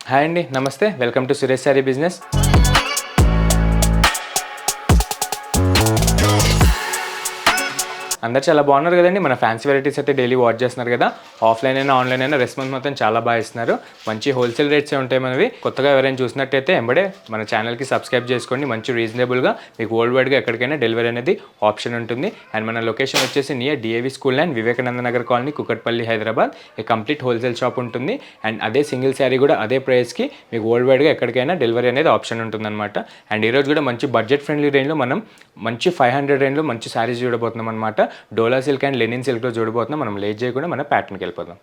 Hi అండి, నమస్తే. Welcome to Suresh sorry business. అందరు చాలా బాగున్నారు కదండి. మన ఫ్యాన్సీ వెరైటీస్ అయితే డైలీ వాచ్ చేస్తున్నారు కదా. ఆఫ్లైన్ అయినా ఆన్లైన్ అయినా రెస్పాన్స్ మొత్తం చాలా బాగా ఇస్తున్నారు. మంచి హోల్సేల్ రేట్సే ఉంటాయి మనవి. కొత్తగా ఎవరైనా చూసినట్టయితే ఎంబడే మన ఛానల్కి సబ్స్క్రైబ్ చేసుకోండి. మంచి రీజనబుల్గా మీకు వరల్డ్ వైడ్గా ఎక్కడికైనా డెలివరీ అనేది ఆప్షన్ ఉంటుంది. అండ్ మన లొకేషన్ వచ్చేసి near DAV school and Vivekananda Nagar colony, Kukatpally, Hyderabad. ఈ కంప్లీట్ హోల్సేల్ షాప్ ఉంటుంది. అండ్ అదే సింగిల్ శారీ కూడా అదే ప్రైస్కి మీకు వరల్డ్ వైడ్గా ఎక్కడికైనా డెలివరీ అనేది ఆప్షన్ ఉంటుందన్నమాట. అండ్ ఈరోజు కూడా మంచి బడ్జెట్ ఫ్రెండ్లీ రేంజ్లో మనం మంచి 500 రేంజ్లో మంచి శారీస్ చూడబోతున్నాం అనమాట. డోలా సిల్క్ అండ్ లెనిన్ సిల్క్లో చూడబోతున్నాం. మనం లేట్ చేయకుండా మన ప్యాటర్న్కి వెళ్ళిపోదాం.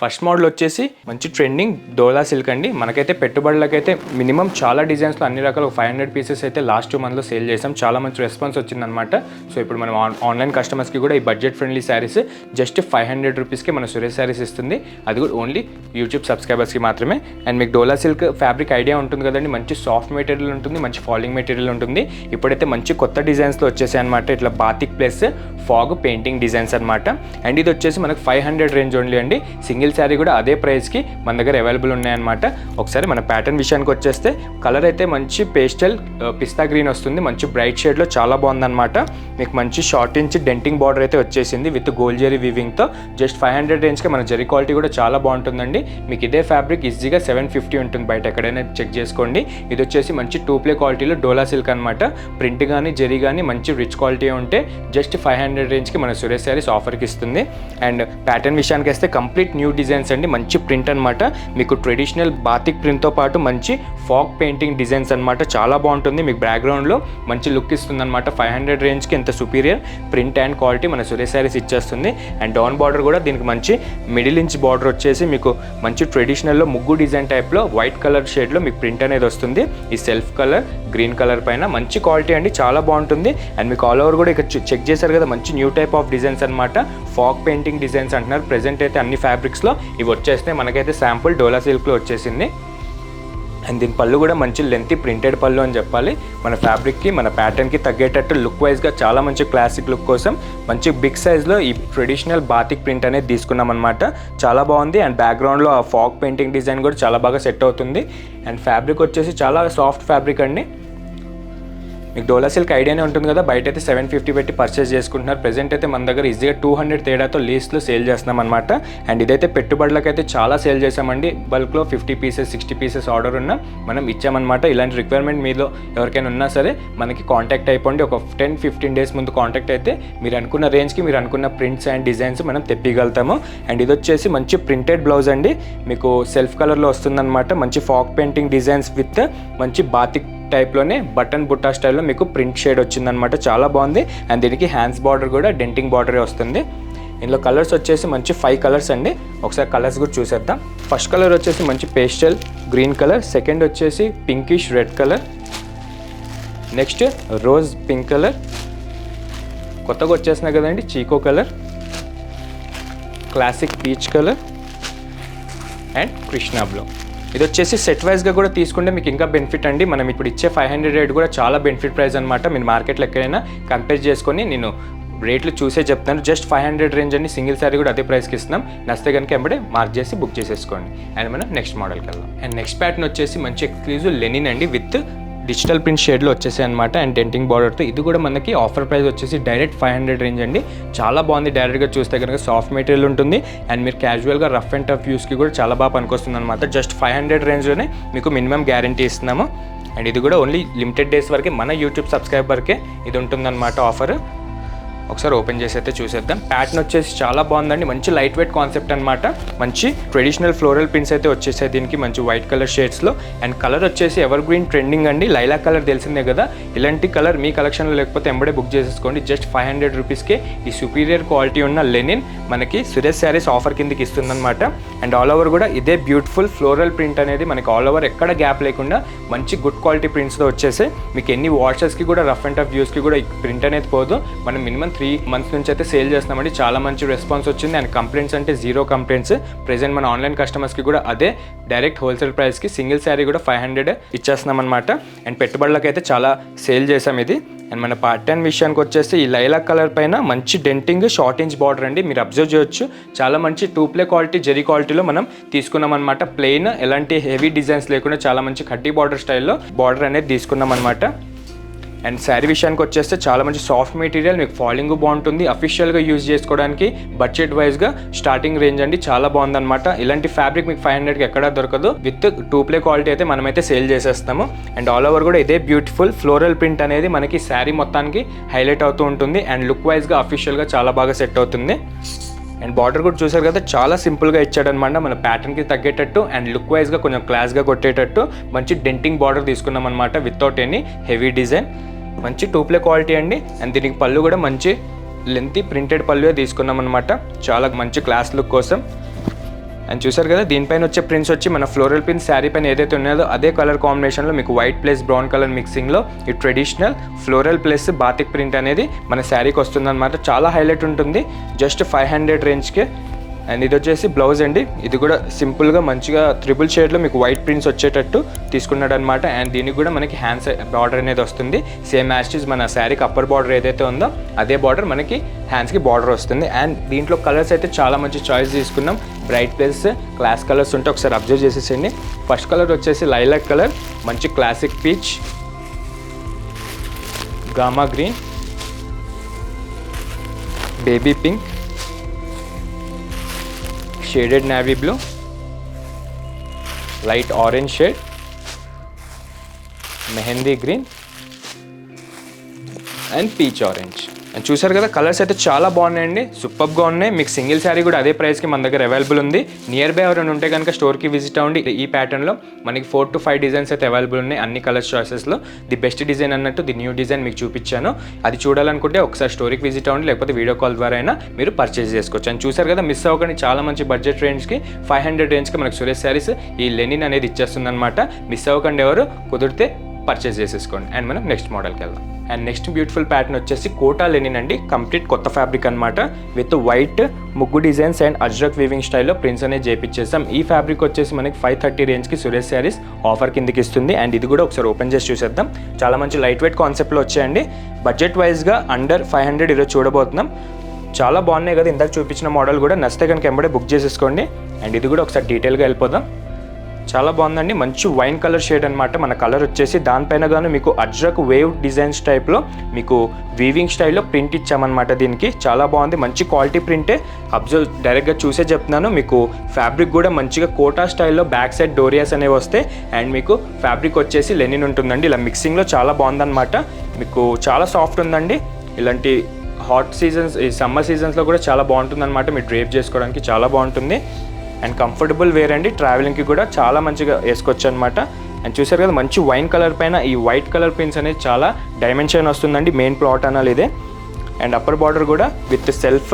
ఫస్ట్ మోడల్ వచ్చేసి మంచి ట్రెండింగ్ డోలా సిల్క్ అండి. మనకైతే పెట్టుబడులకైతే మినిమం చాలా డిజైన్స్లో అన్ని రకాల 500 పీసెస్ అయితే లాస్ట్ 2 monthsలో సేల్ చేసాం. చాలా మంచి రెస్పాన్స్ వచ్చిందనమాట. సో ఇప్పుడు మనం ఆన్లైన్ కస్టమర్స్కి కూడా ఈ బడ్జెట్ ఫ్రెండ్లీ శారీస్ జస్ట్ 500 రూపీస్కి మన సురేష్ శారీస్ ఇస్తుంది. అది కూడా ఓన్లీ యూట్యూబ్ సబ్స్క్రైబర్స్కి మాత్రమే. అండ్ మీకు డోలా సిల్క్ ఫ్యాబ్రిక్ ఐడియా ఉంటుంది కదండి. మంచి సాఫ్ట్ మెటీరియల్ ఉంటుంది, మంచి ఫాలింగ్ మెటీరియల్ ఉంటుంది. ఇప్పుడైతే మంచి కొత్త డిజైన్స్లో వచ్చేసాయి అనమాట. ఇట్లా batik plus fog painting designs అనమాట. అండ్ ఇది వచ్చేసి మనకు 500 రేంజ్ ఓన్లీ అండి. సింగిల్ శారీ కూడా అదే ప్రైస్కి మన దగ్గర అవైలబుల్ ఉన్నాయన్నమాట. ఒకసారి మన ప్యాటర్న్ విషయానికి వచ్చేస్తే కలర్ అయితే మంచి పేస్టల్ పిస్తా గ్రీన్ వస్తుంది. మంచి బ్రైట్ షేడ్లో చాలా బాగుందన్నమాట. మీకు మంచి షార్ట్ ఇంచ్ డెంటింగ్ బార్డర్ అయితే వచ్చేసింది విత్ గోల్డ్ జరీ వీవింగ్తో. జస్ట్ 500 రేంజ్కి మన జరీ క్వాలిటీ కూడా చాలా బాగుంటుందండి. మీకు ఇదే ఫ్యాబ్రిక్ ఈజీగా 750 ఉంటుంది బయట ఎక్కడైనా చెక్ చేసుకోండి. ఇది వచ్చేసి మంచి 2 క్వాలిటీలో డోలా సిల్క్ అనమాట. ప్రింట్ కానీ జరీ కానీ మంచి రిచ్ క్వాలిటీ ఉంటే జస్ట్ 500 రేంజ్కి మన సురేష్ శారీస్ ఆఫర్కి ఇస్తుంది. అండ్ ప్యాటర్న్ విషయానికి వస్తే కంప్లీట్ న్యూ డిజైన్స్ అండి. మంచి ప్రింట్ అనమాట. మీకు ట్రెడిషనల్ బాతిక్ ప్రింట్తో పాటు మంచి ఫాగ్ పెయింటింగ్ డిజైన్స్ అనమాట. చాలా బాగుంటుంది. మీకు బ్యాక్గ్రౌండ్లో మంచి లుక్ ఇస్తుంది అనమాట. 500 రేంజ్కి ఎంత సుపీరియర్ ప్రింట్ అండ్ క్వాలిటీ మన సురేష్ శారీస్ ఇచ్చేస్తుంది. అండ్ డౌన్ బార్డర్ కూడా దీనికి మంచి మిడిల్ ఇంచ్ బార్డర్ వచ్చేసి మీకు మంచి ట్రెడిషనల్లో ముగ్గు డిజైన్ టైప్లో వైట్ కలర్ షేడ్లో మీకు ప్రింట్ అనేది వస్తుంది. ఈ సెల్ఫ్ కలర్ గ్రీన్ కలర్ పైన మంచి క్వాలిటీ అండి. చాలా బాగుంటుంది. అండ్ మీకు ఆల్ ఓవర్ కూడా ఇక్కడ చెక్ చేశారు కదా, మంచి న్యూ టైప్ ఆఫ్ డిజైన్స్ అనమాట. ఫాగ్ పెయింటింగ్ డిజైన్స్ అంటున్నారు. ప్రెజెంట్ అయితే అన్ని ఫ్యాబ్రిక్స్లో ఇవి వచ్చేస్తే మనకైతే శాంపుల్ డోలా సిల్క్లో వచ్చేసింది. అండ్ దీని పళ్ళు కూడా మంచి లెంతీ ప్రింటెడ్ పళ్ళు అని చెప్పాలి. మన ఫ్యాబ్రిక్కి మన ప్యాటర్న్కి తగ్గేటట్టు లుక్ వైజ్గా చాలా మంచి క్లాసిక్ లుక్ కోసం మంచి బిగ్ సైజ్లో ఈ ట్రెడిషనల్ బాతిక్ ప్రింట్ అనేది తీసుకున్నాం అనమాట. చాలా బాగుంది. అండ్ బ్యాక్గ్రౌండ్లో ఆ ఫాగ్ పెయింటింగ్ డిజైన్ కూడా చాలా బాగా సెట్ అవుతుంది. అండ్ ఫ్యాబ్రిక్ వచ్చేసి చాలా సాఫ్ట్ ఫ్యాబ్రిక్ అండి. మీకు డోలా సిల్క్ ఐడియానే ఉంటుంది కదా. బయట అయితే 750 పెట్టి పర్చేస్ చేసుకుంటున్నారు. ప్రెజెంట్ అయితే మన దగ్గర ఈజీగా 200 తేడాతో లీస్ట్లో సేల్ చేస్తున్నాం అనమాట. అండ్ ఇదైతే పెట్టుబడులకైతే చాలా సేల్ చేసామండి. బల్క్లో 50 పీసెస్ 60 పీసెస్ ఆర్డర్ ఉన్నా మనం ఇచ్చామన్నమాట. ఇలాంటి రిక్వైర్మెంట్ మీలో ఎవరికైనా ఉన్నా సరే మనకి కాంటాక్ట్ అయిపోండి. ఒక 10-15 డేస్ ముందు కాంటాక్ట్ అయితే మీరు అనుకున్న రేంజ్కి మీరు అనుకున్న ప్రింట్స్ అండ్ డిజైన్స్ మనం తెప్పిగలుగుతాము. అండ్ ఇది వచ్చేసి మంచి ప్రింటెడ్ బ్లౌజ్ అండి. మీకు సెల్ఫ్ కలర్లో వస్తుందన్నమాట. మంచి ఫాగ్ పెయింటింగ్ డిజైన్స్ విత్ మంచి బాతిక్ టైప్లోనే బటన్ బుట్టా స్టైల్లో మీకు ప్రింట్ షేడ్ వచ్చిందనమాట. చాలా బాగుంది. అండ్ దీనికి హ్యాండ్స్ బార్డర్ కూడా డెంటింగ్ బార్డరే వస్తుంది. ఇందులో కలర్స్ వచ్చేసి మంచి 5 కలర్స్ అండి. ఒకసారి కలర్స్ కూడా చూసేద్దాం. ఫస్ట్ కలర్ వచ్చేసి మంచి పేస్టల్ గ్రీన్ కలర్. సెకండ్ వచ్చేసి pinkish red colour. Next rose pink colour. కొత్తగా వచ్చేసినాయి కదండి chikoo colour, classic peach colour and Krishna blue. ఇది వచ్చేసి సెట్ వైజ్గా కూడా తీసుకుంటే మీకు ఇంకా బెనిఫిట్ అండి. మనం ఇప్పుడు ఇచ్చే 500 రేట్ కూడా చాలా బెనిఫిట్ ప్రైస్ అనమాట. మీరు మార్కెట్లో ఎక్కడైనా కంపేర్ చేసుకొని నేను రేట్లు చూసే చెప్తాను. జస్ట్ 500 రేంజ్ అండి. సింగిల్ శారీ కూడా అదే ప్రైస్కి ఇస్తున్నాం. నచ్చితే కనుక ఎంబడే మార్క్ చేసి బుక్ చేసేసుకోండి. అండ్ మనం నెక్స్ట్ మోడల్కి వెళ్దాం. అండ్ నెక్స్ట్ ప్యాటర్న్ వచ్చేసి మంచి ఎక్స్క్లూజివ్ లెనిన్ అండి విత్ డిజిటల్ ప్రింట్ షేడ్లో వచ్చేసాయి అనమాట. అండ్ డెంటింగ్ బార్డర్తో. ఇది కూడా మనకి ఆఫర్ ప్రైస్ వచ్చేసి డైరెక్ట్ 500 రేంజ్ అండి. చాలా బాగుంది. డైరెక్ట్గా చూస్తే కనుక సాఫ్ట్ మెటీరియల్ ఉంటుంది. అండ్ మీరు క్యాజువల్గా రఫ్ అండ్ టఫ్ యూస్కి కూడా చాలా బాగా పనికొస్తుంది అనమాట. జస్ట్ 500 రేంజ్లోనే మీకు మినిమం గ్యారంటీ ఇస్తున్నాము. అండ్ ఇది కూడా ఓన్లీ లిమిటెడ్ డేస్ వరకే మన యూట్యూబ్ సబ్స్క్రైబర్కే ఇది ఉంటుందన్నమాట ఆఫర్. ఒకసారి ఓపెన్ చేసి అయితే చూసేద్దాం. ప్యాటర్న్ వచ్చేసి చాలా బాగుందండి, మంచి లైట్ వెయిట్ కాన్సెప్ట్ అనమాట. మంచి ట్రెడిషనల్ ఫ్లోరల్ ప్రింట్స్ అయితే వచ్చేసాయి దీనికి, మంచి వైట్ కలర్ షేడ్స్లో. అండ్ కలర్ వచ్చేసి ఎవర్ గ్రీన్ ట్రెండింగ్ అండి, లైలాక్ కలర్ తెలిసిందే కదా. ఇలాంటి కలర్ మీ కలెక్షన్లో లేకపోతే ఎంబడే బుక్ చేసేసుకోండి. జస్ట్ 500 రూపీస్కే ఈ సుపీరియర్ క్వాలిటీ ఉన్న లెనిన్ మనకి సురేష్ శారీస్ ఆఫర్ కిందకి ఇస్తుందన్నమాట. అండ్ ఆల్ ఓవర్ కూడా ఇదే బ్యూటిఫుల్ ఫ్లోరల్ ప్రింట్ అనేది మనకి ఆల్ ఓవర్ ఎక్కడ గ్యాప్ లేకుండా మంచి గుడ్ క్వాలిటీ ప్రింట్స్తో వచ్చేసి మీకు ఎన్ని వాషెస్కి కూడా రఫ్ అండ్ టఫ్ యూస్కి కూడా ఈ ప్రింట్ అనేది పోదు. మనం మినిమం 3 months నుంచి అయితే సేల్ చేస్తున్నామండి. చాలా మంచి రెస్పాన్స్ వచ్చింది. అండ్ కంప్లైంట్స్ అంటే 0 కంప్లైంట్స్. ప్రెజెంట్ మన ఆన్లైన్ కస్టమర్స్కి కూడా అదే డైరెక్ట్ హోల్సేల్ ప్రైస్కి సింగిల్ శారీ కూడా 500 ఇచ్చేస్తున్నాం అనమాట. అండ్ పెట్టుబడులకైతే చాలా సేల్ చేసాం ఇది. అండ్ మన ప్యాటర్న్ విషయానికి వచ్చేసి ఈ లైలాక్ కలర్ పైన మంచి డెంటింగ్ షార్ట్ ఇంచ్ బార్డర్ అండి, మీరు అబ్జర్వ్ చేయొచ్చు. చాలా మంచి 2 క్వాలిటీ జెరీ క్వాలిటీలో మనం తీసుకున్నాం అనమాట. ప్లెయిన్ ఎలాంటి హెవీ డిజైన్స్ లేకుండా చాలా మంచి కడ్డీ బార్డర్ స్టైల్లో బార్డర్ అనేది తీసుకున్నాం అనమాట. అండ్ శారీ విషయానికి వచ్చేస్తే చాలా మంచి సాఫ్ట్ మెటీరియల్, మీకు ఫాలింగ్ బాగుంటుంది. అఫీషియల్గా యూజ్ చేసుకోవడానికి బడ్జెట్ వైజ్గా స్టార్టింగ్ రేంజ్ అండి, చాలా బాగుందన్నమాట. ఇలాంటి ఫ్యాబ్రిక్ మీకు 500కి ఎక్కడా దొరకదు. విత్ 2 క్వాలిటీ అయితే మనమైతే సేల్ చేసేస్తాము. అండ్ ఆల్ ఓవర్ కూడా ఇదే బ్యూటిఫుల్ ఫ్లోరల్ ప్రింట్ అనేది మనకి శారీ మొత్తానికి హైలైట్ అవుతూ ఉంటుంది. అండ్ లుక్ వైజ్గా అఫీషియల్గా చాలా బాగా సెట్ అవుతుంది. అండ్ బార్డర్ కూడా చూసారు కదా, చాలా సింపుల్గా ఇచ్చాడనమాట మన ప్యాటర్న్కి తగ్గేటట్టు. అండ్ లుక్ వైజ్గా కొంచెం క్లాస్గా కొట్టేటట్టు మంచి డెంటింగ్ బార్డర్ తీసుకున్నాం అనమాట, వితౌట్ ఎనీ హెవీ డిజైన్. మంచి 2 క్వాలిటీ అండి. అండ్ దీనికి పళ్ళు కూడా మంచి లెంతీ ప్రింటెడ్ పళ్ళు తీసుకున్నాం అనమాట, చాలా మంచి క్లాస్ లుక్ కోసం. అండ్ చూసారు కదా, దీనిపైన వచ్చే ప్రింట్స్ వచ్చి మన ఫ్లోరల్ ప్రింట్ శారీ పైన ఏదైతే ఉన్నాయో అదే కలర్ కాంబినేషన్లో మీకు వైట్ ప్లస్ బ్రౌన్ కలర్ మిక్సింగ్లో ఈ traditional floral plus batik print అనేది మన శారీకి వస్తుందన్నమాట. చాలా హైలైట్ ఉంటుంది, జస్ట్ 500 రేంజ్కే. అండ్ ఇది వచ్చేసి బ్లౌజ్ అండి, ఇది కూడా సింపుల్గా మంచిగా 3 షేడ్లో మీకు వైట్ ప్రింట్స్ వచ్చేటట్టు తీసుకున్నాడు అనమాట. అండ్ దీనికి కూడా మనకి హ్యాండ్స్ బార్డర్ అనేది వస్తుంది, సేమ్ యాజ్ మన శారీకి అప్పర్ బార్డర్ ఏదైతే ఉందో అదే బార్డర్ మనకి హ్యాండ్స్కి బార్డర్ వస్తుంది. అండ్ దీంట్లో కలర్స్ అయితే చాలా మంచి చాయిస్ తీసుకున్నాం, బ్రైట్ ప్లస్ క్లాస్ కలర్స్ ఉంటే ఒకసారి అబ్జర్వ్ చేసేసేయండి. ఫస్ట్ కలర్ వచ్చేసి లైలాక్ కలర్, మంచి classic peach, gamma green, baby pink, shaded navy blue, light orange shade, mehndi green and peach orange. And చూసారు కదా, కలర్స్ అయితే చాలా బాగున్నాయండి, సూపర్గా ఉన్నాయి. మీకు సింగిల్ శారీ కూడా అదే ప్రైస్కి మన దగ్గర అవైలబుల్ ఉంది. నియర్ బై ఎవరైనా ఉంటే కనుక స్టోర్కి విజిట్ అవ్వండి. ఈ ప్యాటర్న్లో మనకి 4 to 5 డిజైన్స్ అయితే అవైలబుల్ ఉన్నాయి, అన్ని కలర్స్ చాయిసెస్లో. ది బెస్ట్ డిజైన్ అన్నట్టు ది న్యూ డిజైన్ మీకు చూపించాను. అది చూడాలనుకుంటే ఒకసారి స్టోర్కి విజిట్ అవ్వండి, లేకపోతే వీడియో కాల్ ద్వారా అయినా మీరు పర్చేస్ చేసుకోవచ్చు. అండ్ చూసారు కదా, మిస్ అవ్వకండి, చాలా మంచి బడ్జెట్ రేంజ్కి 500 రేంజ్కి మనకి సురేష్ శారీస్ ఈ లెనిన్ అనేది ఇచ్చేస్తుంది అనమాట. మిస్ అవ్వకండి, ఎవరు కుదిరితే పర్చేస్ చేసేసుకోండి. అండ్ మనం నెక్స్ట్ మోడల్కి వెళ్దాం. అండ్ నెక్స్ట్ బ్యూటిఫుల్ ప్యాటర్న్ వచ్చేసి కోటా లెనిన్ అండి, కంప్లీట్ కొత్త ఫ్యాబ్రిక్ అనమాట. విత్ వైట్ ముగ్గు డిజైన్స్ అండ్ అజ్రక్ వీవింగ్ స్టైల్లో ప్రింట్స్ అనేది చేపించేస్తాం. ఈ ఫ్యాబ్రిక్ వచ్చేసి మనకి 530 రేంజ్కి సురేష్ శారీస్ ఆఫర్ కిందకి ఇస్తుంది. అండ్ ఇది కూడా ఒకసారి ఓపెన్ చేసి చూసేద్దాం. చాలా మంచి లైట్ వెయిట్ కాన్సెప్ట్లో వచ్చాయండి. బడ్జెట్ వైజ్గా అండర్ 500 ఈరోజు చూడబోతున్నాం. చాలా బాగున్నాయి కదా, ఇందాక చూపించిన మోడల్ కూడా నచ్చితే కనుక ఎంబడే బుక్ చేసేసుకోండి. అండ్ ఇది కూడా ఒకసారి డీటెయిల్గా వెళ్ళిపోదాం. చాలా బాగుందండి, మంచి వైన్ కలర్ షేడ్ అనమాట మన కలర్ వచ్చేసి. దానిపైన గాను మీకు అజ్రక్ వేవ్ డిజైన్స్ టైప్లో మీకు వీవింగ్ స్టైల్లో ప్రింట్ ఇచ్చామన్నమాట. దీనికి చాలా బాగుంది, మంచి క్వాలిటీ ప్రింటే. అబ్జర్వ్ డైరెక్ట్గా చూసే చెప్తున్నాను. మీకు ఫ్యాబ్రిక్ కూడా మంచిగా కోటా స్టైల్లో బ్యాక్ సైడ్ డోరియాస్ అనేవి వస్తాయి. అండ్ మీకు ఫ్యాబ్రిక్ వచ్చేసి లెనిన్ ఉంటుందండి. ఇలా మిక్సింగ్లో చాలా బాగుందన్నమాట. మీకు చాలా సాఫ్ట్ ఉందండి. ఇలాంటి హాట్ సీజన్స్, ఈ సమ్మర్ సీజన్స్లో కూడా చాలా బాగుంటుంది అనమాట. మీరు డ్రేప్ చేసుకోవడానికి చాలా బాగుంటుంది. అండ్ కంఫర్టబుల్ వేర్ అండి, ట్రావెలింగ్కి కూడా చాలా మంచిగా వేసుకోవచ్చు అనమాట. అండ్ చూసారు కదా, మంచి వైన్ కలర్ పైన ఈ వైట్ కలర్ ప్రింట్స్ అనేది చాలా డైమెన్షన్ వస్తుందండి. మెయిన్ ప్లాట్ అనాలి ఇదే. అండ్ అప్పర్ బార్డర్ కూడా విత్ సెల్ఫ్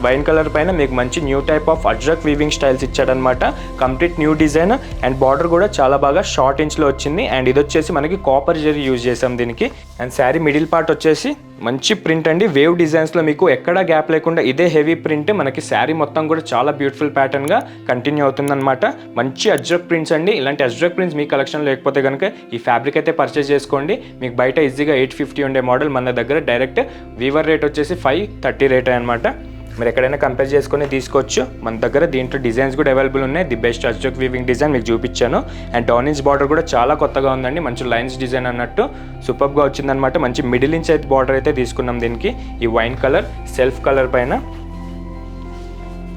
వైన్ కలర్ పైన మీకు మంచి new type of Ajrak weaving styles ఇచ్చాడనమాట. Complete new design. And border కూడా చాలా బాగా షార్ట్ ఇంచ్లో వచ్చింది. అండ్ ఇది వచ్చేసి మనకి కాపర్ జరీ యూజ్ చేసాం దీనికి. అండ్ శారీ మిడిల్ పార్ట్ వచ్చేసి మంచి ప్రింట్ అండి, వేవ్ డిజైన్స్లో మీకు ఎక్కడా గ్యాప్ లేకుండా ఇదే హెవీ ప్రింట్ మనకి శారీ మొత్తం కూడా చాలా బ్యూటిఫుల్ ప్యాటర్న్గా కంటిన్యూ అవుతుందన్నమాట. మంచి అజ్రక్ ప్రింట్స్ అండి. ఇలాంటి అజ్రక్ ప్రింట్స్ మీ కలెక్షన్ లేకపోతే కనుక ఈ ఫ్యాబ్రిక్ అయితే పర్చేస్ చేసుకోండి. మీకు బయట ఈజీగా 850 ఉండే మోడల్ మన దగ్గర డైరెక్ట్ వీవర్ రేట్ వచ్చేసి 530 రేట్ అనమాట. మీరు ఎక్కడైనా కంపేర్ చేసుకొని తీసుకోవచ్చు. మన దగ్గర దీంట్లో డిజైన్స్ కూడా అవైలబుల్ ఉన్నాయి. The best Ajrak weaving design మీకు చూపించాను. అండ్ డౌన్ ఇంచ్ బార్డర్ కూడా చాలా కొత్తగా ఉందండి, మంచి లైన్స్ డిజైన్ అన్నట్టు సూపర్గా వచ్చిందనమాట. మంచి మిడిల్ ఇంచ్ అయితే బార్డర్ అయితే తీసుకున్నాం దీనికి, ఈ వైన్ కలర్ సెల్ఫ్ కలర్ పైన.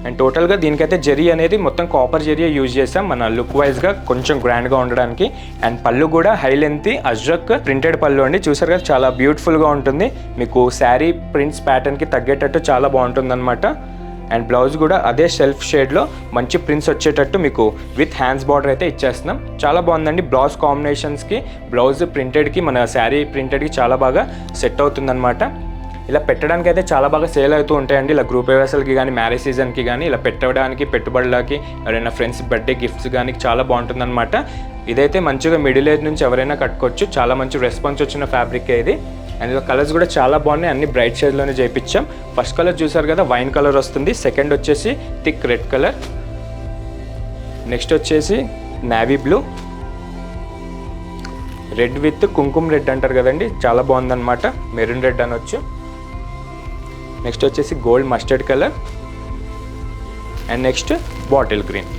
అండ్ టోటల్గా దీనికైతే జరీ అనేది మొత్తం కాపర్ జరీ యూజ్ చేసాం మన లుక్ వైజ్గా కొంచెం గ్రాండ్గా ఉండడానికి. అండ్ పళ్ళు కూడా హై లెంత్ అజ్రక్ ప్రింటెడ్ పళ్ళు అండి. చూసారు కదా చాలా బ్యూటిఫుల్గా ఉంటుంది, మీకు శారీ ప్రింట్స్ ప్యాటర్న్కి తగ్గేటట్టు చాలా బాగుంటుంది అనమాట. అండ్ బ్లౌజ్ కూడా అదే సెల్ఫ్ షేడ్లో మంచి ప్రింట్స్ వచ్చేటట్టు మీకు విత్ హ్యాండ్స్ బార్డర్ అయితే ఇచ్చేస్తున్నాం. చాలా బాగుందండి. బ్లౌజ్ కాంబినేషన్స్కి బ్లౌజ్ ప్రింటెడ్కి మన శారీ ప్రింటెడ్కి చాలా బాగా సెట్ అవుతుందన్నమాట. ఇలా పెట్టడానికి అయితే చాలా బాగా సేల్ అవుతూ ఉంటాయండి. ఇలా గ్రూప్ వేసల్కి కానీ మ్యారేజ్ సీజన్కి కానీ ఇలా పెట్టడానికి పెట్టుబడులకి ఎవరైనా ఫ్రెండ్స్ బర్త్డే గిఫ్ట్స్ కానీ చాలా బాగుంటుందన్నమాట. ఇదైతే మంచిగా మిడిల్ ఏజ్ నుంచి ఎవరైనా కట్టుకోవచ్చు. చాలా మంచి రెస్పాన్స్ వచ్చిన ఫ్యాబ్రిక్ ఇది. అండ్ ఇలా కలర్స్ కూడా చాలా బాగున్నాయి, అన్ని బ్రైట్ షేడ్లోనే చేయించాం. ఫస్ట్ కలర్ చూసారు కదా వైన్ కలర్ వస్తుంది, సెకండ్ వచ్చేసి థిక్ రెడ్ కలర్, నెక్స్ట్ వచ్చేసి నావీ బ్లూ, రెడ్ విత్ కుంకుమ రెడ్ అంటారు కదండి, చాలా బాగుందన్నమాట, మెరూన్ రెడ్ అనొచ్చు. నెక్స్ట్ వచ్చేసి gold mustard colour and next bottle green.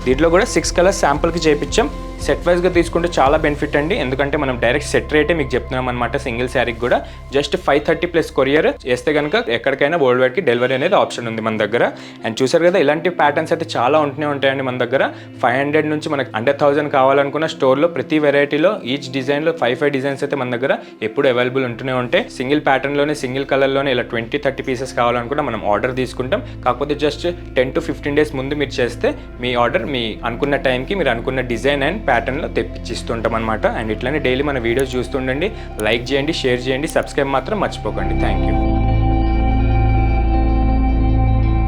దీంట్లో కూడా 6 కలర్స్ శాంపుల్కి చేయించాం. సెట్ వైజ్గా తీసుకుంటే చాలా బెనిఫిట్ అండి, ఎందుకంటే మనం డైరెక్ట్ సెట్ రేటే మీకు చెప్తున్నాం అనమాట. సింగిల్ శారీకి కూడా జస్ట్ 530 ప్లస్ కొరియర్ చేస్తే కనుక ఎక్కడికైనా వరల్డ్ వైడ్కి డెలివరీ అనేది ఆప్షన్ ఉంది మన దగ్గర. అండ్ చూసారు కదా ఇలాంటి ప్యాటర్న్స్ అయితే చాలా ఉంటాయండి మన దగ్గర. 500 నుంచి మనకి 100,000 కావాలనుకున్న స్టోర్లో ప్రతి వెరైటీలో ఈచ్ డిజైన్లో 5 డిజైన్స్ అయితే మన దగ్గర ఎప్పుడు అవైలబుల్ ఉంటూనే ఉంటాయి. సింగిల్ ప్యాటర్న్లోనే సింగిల్ కలర్లోనే ఇలా 20-30 పీసెస్ కావాలనుకున్నా మనం ఆర్డర్ తీసుకుంటాం. కాకపోతే జస్ట్ 10 to 15 days ముందు మీరు చేస్తే మీ ఆర్డర్ మీ అనుకున్న టైంకి మీరు అనుకున్న డిజైన్ అండ్ ప్యాటర్న్లో తెప్పించిస్తుంటాం అనమాట. అండ్ ఇట్లానే డైలీ మన వీడియోస్ చూస్తుండండి, లైక్ చేయండి, షేర్ చేయండి, సబ్స్క్రైబ్ మాత్రం మర్చిపోకండి. Thank you.